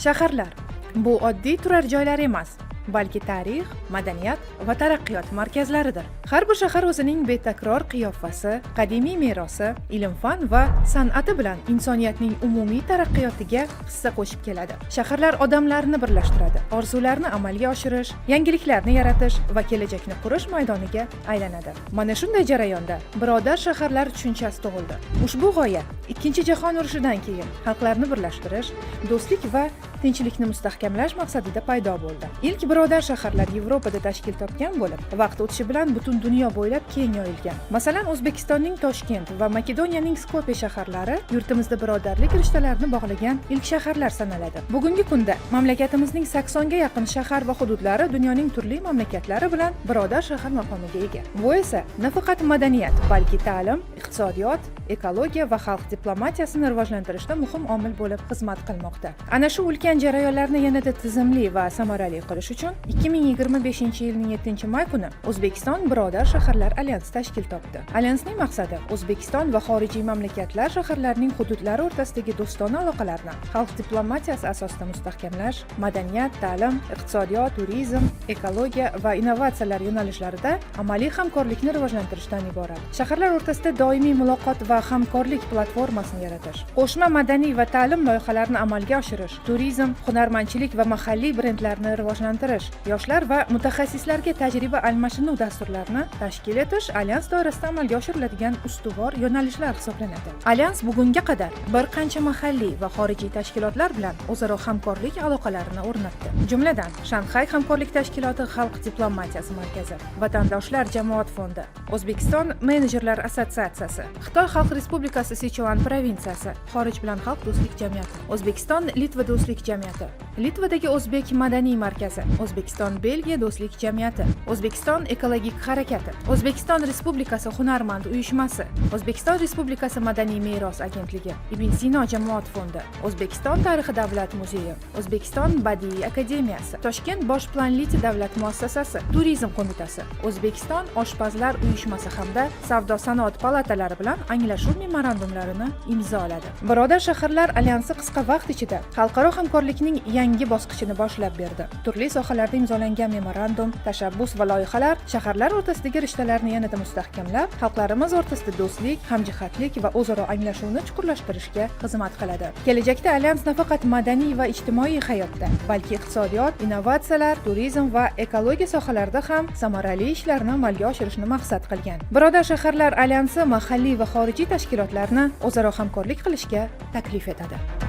Shaharlar bu oddiy turar joylar emas, balki tarix, madaniyat va taraqqiyot markazlaridir. Har bir shahar o'zining betakror qiyofasi, qadimiy merosi, ilm-fan va san'ati bilan insoniyatning umumiy taraqqiyotiga hissa qo'shib keladi. Shaharlar odamlarni birlashtiradi, orzularni amalga oshirish, yangiliklarni yaratish va kelajakni qurish maydoniga aylanadi. Mana shunday jarayonda birodar shaharlar tushunchasi tug'ildi. Ushbu g'oya Ikkinchi jahon urushidan keyin xalqlarni birlashtirish, do'stlik va tinchlikni mustahkamlash maqsadida paydo bo'ldi. Ilk birodar shaharlar Yevropada tashkil topgan bo'lib, vaqt o'tishi bilan butun dunyo bo'ylab keng yoyilgan. Masalan, O'zbekistonning Toshkent va Makedoniyaning Skopje shaharlari yurtimizda birodarlik rishtalarini bog'lagan ilk shaharlar sanaladi. Bugungi kunda mamlakatimizning 80 ga yaqin shahar va hududlari dunyoning turli mamlakatlari bilan birodar shahar maqomiga ega. Bu esa nafaqat madaniyat, balki ta'lim, iqtisodiyot, ekologiya va xalq diplomatiyasini rivojlantirishda muhim omil bo'lib xizmat qilmoqda. Ana shu ulkan jarayonlarni yanada tizimli va samarali qilish uchun 2025-yilning 7-may kuni O'zbekiston Birodar shaharlar alyansi tashkil topdi. Alyansning maqsadi O'zbekiston va xorijiy mamlakatlar shaharlarining hududlari o'rtasidagi do'stona aloqalarni xalq diplomatiyasi asosida mustahkamlash, madaniyat, ta'lim, iqtisodiyot, turizm, ekologiya va innovatsiyalar yo'nalishlarida amaliy hamkorlikni rivojlantirishdan iborat. Shaharlar o'rtasida doimiy muloqot va hamkorlik platformasini yaratish, qo'shma madaniy va ta'lim loyihalarini amalga oshirish, turizm, hunarmandchilik va mahalliy brendlarni rivojlantirish, yoshlar va mutaxassislarga tajriba almashinuv dasturlarini tashkil etish alyans doirasida amalga oshiriladigan ustuvor yo'nalishlar hisoblanadi. Alyans bugunga qadar bir qancha mahalliy va xorijiy tashkilotlar bilan o'zaro hamkorlik aloqalarini o'rnatdi. Jumladan, Shanxay hamkorlik tashkiloti Xalq diplomatiyasi markazi, Vatandoshlar jamoat fondi, O'zbekiston menejerlar assotsiatsiyasi, Xitoy Xalq Respublikasi Sichuan provinsiyasi, Xorij bilan xalq do'stlik jamiyati, O'zbekiston Litva do'stlik jamiyati, Litvadagi O'zbek madaniy markazi, O'zbekiston Belgiya do'stlik jamiyati, O'zbekiston ekologik harakati, O'zbekiston Respublikasi hunarmand uyushmasi, O'zbekiston Respublikasi madaniy meros agentligi, Ibn Sino jamoat fondi, O'zbekiston tarixi davlat muzeyi, O'zbekiston badiiy akademiyasi, Toshkent bosh planliti davlat muassasasi, Turizm qo'mitasi, O'zbekiston oshpazlar uyushmasi hamda savdo sanoat palatalari bilan anglashuv memorandumlarini imzoladi. Birodar shaharlar alyansi qisqa vaqt ichida xalqaro hamkorlikning yangi bosqichini boshlab berdi. Turli sohalarda imzolangan memorandum, tashabbus va loyihalar shaharlar o'rtasidagi rishtalarni yanada mustahkamlab, xalqlarimiz o'rtasida do'stlik, hamjihatlik va o'zaro anglashuvni chuqurlashtirishga xizmat qiladi. Kelajakda alyans nafaqat madaniy va ijtimoiy hayotda, balki iqtisodiyot, innovatsiyalar, turizm va ekologiya sohalarida ham samarali ishlarni amalga oshirishni maqsad qilgan. Birodar shaharlar alyansi mahalliy va xorijiy tashkilotlarni o'zaro hamkorlik qilishga taklif etadi.